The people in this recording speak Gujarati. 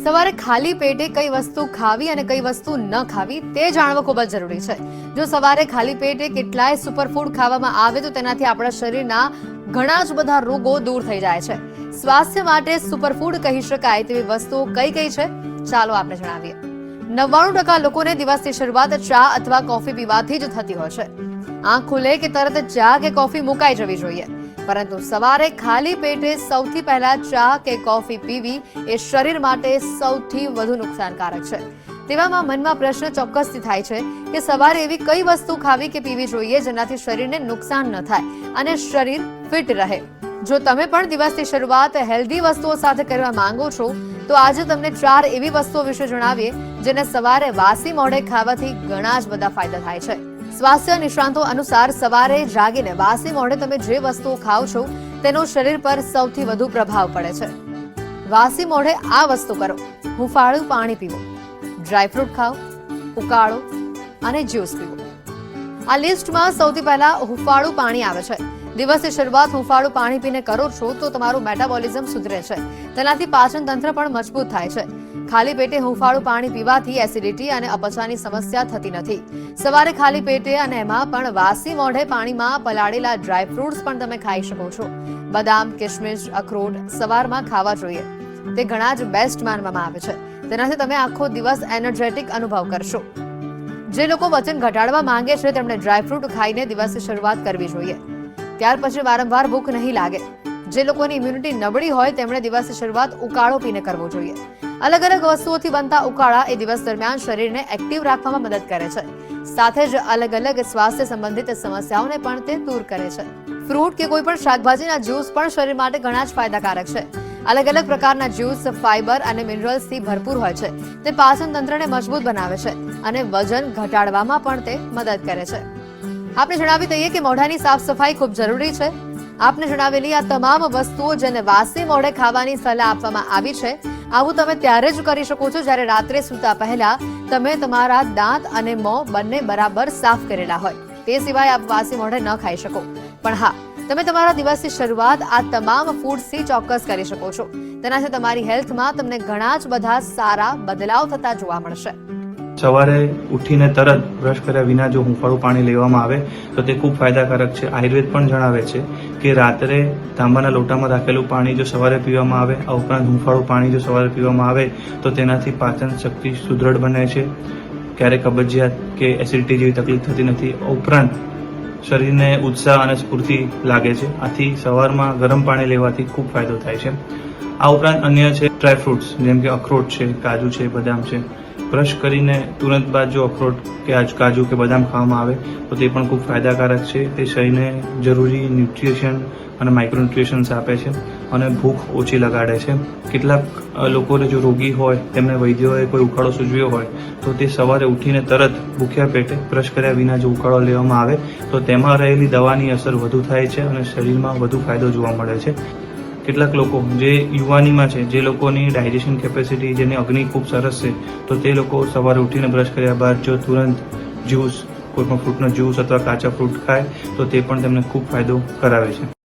સવારે ખાલી પેટે કઈ વસ્તુ ખાવી અને કઈ વસ્તુ ન ખાવી તે જાણવું ખૂબ જ જરૂરી છે. જો સવારે ખાલી પેટે કેટલાય સુપરફૂડ ખાવામાં આવે તો તેનાથી આપણા શરીરના ઘણા જ બધા રોગો દૂર થઈ જાય છે. સ્વાસ્થ્ય માટે સુપરફૂડ કહી શકાય તેવી વસ્તુઓ કઈ કઈ છે, ચાલો આપણે જણાવીએ. 99% લોકોને દિવસની શરૂઆત ચા અથવા કોફી પીવાથી જ થતી હોય છે. આંખ ખુલે કે તરત ચા કે કોફી મુકાઈ જવી જોઈએ, પરંતુ સવારે ખાલી પેટે સૌથી પહેલા ચા કે કોફી પીવી એ શરીર માટે સૌથી વધુ નુકસાનકારક છે. તેવામાં મનમાં પ્રશ્ન ચોક્કસથી થાય છે કે સવારે એવી કઈ વસ્તુ ખાવી કે પીવી જોઈએ જેનાથી શરીરને નુકસાન ન થાય અને શરીર ફિટ રહે. જો તમે પણ દિવસની શરૂઆત હેલ્ધી વસ્તુઓ સાથે કરવા માંગો છો તો આજે તમને 4 એવી વસ્તુઓ વિશે જણાવીએ જેને સવારે વાસી મોઢે ખાવાથી ઘણા જ બધા ફાયદા થાય છે. સ્વાસ્થ્ય નિષ્ણાતો અનુસાર સવારે જાગીને વાસી મોઢે તમે જે વસ્તુઓ ખાઓ છો તેનો શરીર પર સૌથી વધુ પ્રભાવ પડે છે. વાસી મોઢે આ વસ્તુ કરો: હુંફાળું પાણી પીવો, ડ્રાયફ્રૂટ ખાઓ, ઉકાળો અને જ્યુસ પીવો. આ લિસ્ટમાં સૌથી પહેલા હુંફાળું પાણી આવે છે. દિવસની શરૂઆત હુંફાળું પાણી પીને કરો છો તો તમારું મેટાબોલિઝમ સુધરે છે. તેનાથી પાચન તંત્ર પણ મજબૂત થાય છે. ખાલી પેટે હુંફાળું પાણી પીવાથી એસિડિટી અને અપચાની સમસ્યા થતી નથી. સવારે ખાલી પેટે અને એમાં પણ વાસી મોઢે પાણીમાં પલાળેલા ડ્રાય ફ્રૂટ્સ પણ તમે ખાઈ શકો છો. બદામ, કિશમિશ, અખરોટ સવારમાં ખાવા જોઈએ. તે ઘણા જ બેસ્ટ માનવામાં આવે છે. તેનાથી તમે આખો દિવસ એનર્જેટિક અનુભવ કરશો. જે લોકો વજન ઘટાડવા માંગે છે તેમણે ડ્રાય ફ્રૂટ ખાઈને દિવસની શરૂઆત કરવી જોઈએ. ત્યાર પછી વારંવાર ભૂખ નહીં લાગે. જે લોકોની ઇમ્યુનિટી નબળી હોય તેમણે દિવસની શરૂઆત ઉકાળો પીને કરવો જોઈએ. અલગ અલગ વસ્તુઓથી બનતા ઉકાળા એ દિવસ દરમિયાન શરીરને એક્ટિવ રાખવામાં મદદ કરે છે. સાથે જ અલગ અલગ સ્વાસ્થ્ય સંબંધિત સમસ્યાઓને પણ તે દૂર કરે છે. ફ્રૂટ કે કોઈ પણ શાકભાજીના જ્યુસ પણ શરીર માટે ઘણા જ ફાયદાકારક છે. અલગ અલગ પ્રકારના જ્યુસ ફાઇબર અને મિનરલ્સથી ભરપૂર હોય છે. તે પાચન તંત્રને મજબૂત બનાવે છે અને વજન ઘટાડવામાં પણ તે મદદ કરે છે. આપને જણાવી દઈએ કે મોઢાની સાફ સફાઈ ખૂબ જરૂરી છે. આપને જણાવેલી આ તમામ વસ્તુઓ જેને વાસી મોઢે ખાવાની સલાહ આપવામાં આવી છે, આવું તમે ત્યારે જ કરી શકો છો જ્યારે રાત્રે સૂતા પહેલા તમે તમારા દાંત અને મોં બંને બરાબર સાફ કરેલા હોય. તે સિવાય આપ વાસી મોઢે ન ખાઈ શકો. પણ હા, તમે તમારા દિવસની શરૂઆત આ તમામ ફૂડ્સથી ચોક્કસ કરી શકો છો. તેનાથી તમારી હેલ્થમાં તમને ઘણા જ બધા સારા બદલાવ થતા જોવા મળશે. સવારે ઉઠીને તરત બ્રશ કર્યા વિના જો હુંફાળું પાણી લેવામાં આવે તો તે ખૂબ ફાયદાકારક છે. આયુર્વેદ પણ જણાવે છે કે રાત્રે તાંબાના લોટામાં રાખેલું પાણી જો સવારે પીવામાં આવે, આ ઉપરાંત હુંફાળું પાણી જો સવારે પીવામાં આવે તો તેનાથી પાચન શક્તિ સુદૃઢ બને છે. ક્યારેય કબજિયાત કે એસિડિટી જેવી તકલીફ થતી નથી. ઉપરાંત શરીરને ઉત્સાહ અને સ્ફૂર્તિ લાગે છે. આથી સવારમાં ગરમ પાણી લેવાથી ખૂબ ફાયદો થાય છે. આ ઉપરાંત અન્ય છે ડ્રાયફ્રૂટ્સ, જેમ કે અખરોટ છે, કાજુ છે, બદામ છે. બ્રશ કરીને તુરંત બાદ જો અખરોટ કે કાજુ કે બદામ ખાવામાં આવે તો તે પણ ખૂબ ફાયદાકારક છે. તે શરીરને જરૂરી ન્યુટ્રિશન અને માઇક્રોન્યુટ્રિશન્સ આપે છે અને ભૂખ ઓછી લગાડે છે. કેટલાક લોકોને જો રોગી હોય તેમને વૈદ્યોએ કોઈ ઉકાળો સૂચવ્યો હોય તો તે સવારે ઉઠીને તરત ભૂખ્યા પેટે બ્રશ કર્યા વિના જો ઉકાળો લેવામાં આવે તો તેમાં રહેલી દવાની અસર વધુ થાય છે અને શરીરમાં વધુ ફાયદો જોવા મળે છે. કેટલાક લોકો જે યુવાનીમાં છે, જે લોકોની ડાયજેશન કેપેસિટી, જેની અગ્નિ ખૂબ સરસ છે, તો તે લોકો સવારે ઉઠીને બ્રશ કર્યા બાદ જો તુરંત જ્યુસ, કોઈ પણ ફ્રૂટનો જ્યુસ અથવા કાચા ફ્રૂટ ખાય તો તે પણ તેમને ખૂબ ફાયદો કરાવે છે.